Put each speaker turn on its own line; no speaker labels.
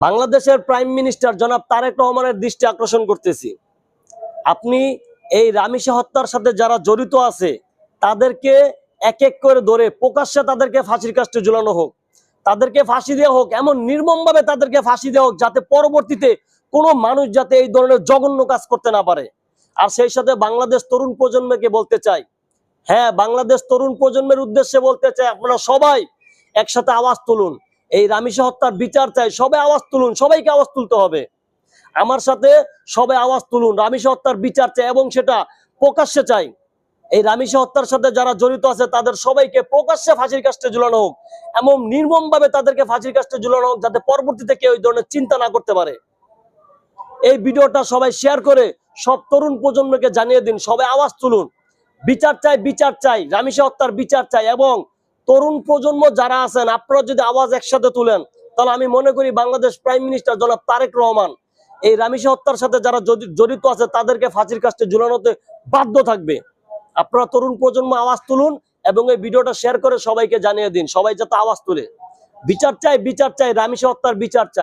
বাংলাদেশের prime minister জনাব তারেক রহমানের দৃষ্টি আকর্ষণ করতেছি। আপনি এই রামিসা হত্যার সাথে যারা জড়িত আছে তাদেরকে এক এক করে ধরে প্রকাশ্যে তাদেরকে ফাঁসির কাস্টে ঝুলানো হোক, তাদেরকে ফাঁসি দেওয়া হোক, এমন নির্মমভাবে তাদেরকে ফাঁসি দেওয়া হোক যাতে পরবর্তীতে কোনো মানুষ যাতে এই ধরনের জঘন্য কাজ করতে না পারে। আর সেই সাথে বাংলাদেশ তরুণ প্রজন্মকে বলতে চাই, হ্যাঁ, বাংলাদেশ তরুণ প্রজন্মের উদ্দেশ্যে বলতে চাই, আপনারা সবাই একসাথে আওয়াজ তুলুন। এই রামিসা হত্যার বিচার চাই, সবাই আওয়াজ তুলুন, সবাইকে আওয়াজ তুলতে হবে। আমার সাথে সবাই আওয়াজ তুলুন, রামিসা হত্যার বিচার চাই এবং সেটা প্রকাশ্যে চাই। এই রামিসা হত্যার সাথে যারা জড়িত আছে তাদের সবাইকে প্রকাশ্যে ফাঁসির কাস্টে ঝুলানো হোক, এমন নির্মম ভাবে তাদেরকে ফাঁসির কাস্টে ঝুলানো হোক যাতে পরবর্তীতে কেউ এই ধরনের চিন্তা না করতে পারে। এই ভিডিওটা সবাই শেয়ার করে সব তরুণ প্রজন্মকে জানিয়ে দিন, সবাই আওয়াজ তুলুন। বিচার চাই, বিচার চাই, রামিসা হত্যার বিচার চাই। এবং তরুণ প্রজন্ম যারা আছেন আপনারা যদি আওয়াজ একসাথে তুলেন তাহলে আমি মনে করি বাংলাদেশ প্রাইম মিনিস্টার জনাব তারেক রহমান এই রামিসা হত্যার সাথে যারা জড়িত আছে তাদেরকে ফাঁসির কাস্টে ঝুলানোতে বাধ্য থাকবে। আপনারা তরুণ প্রজন্ম আওয়াজ তুলুন এবং এই ভিডিওটা শেয়ার করে সবাইকে জানিয়ে দিন, সবাই যাতে আওয়াজ তুলে। বিচার চাই, বিচার চাই, রামিসা হত্যার বিচার চাই।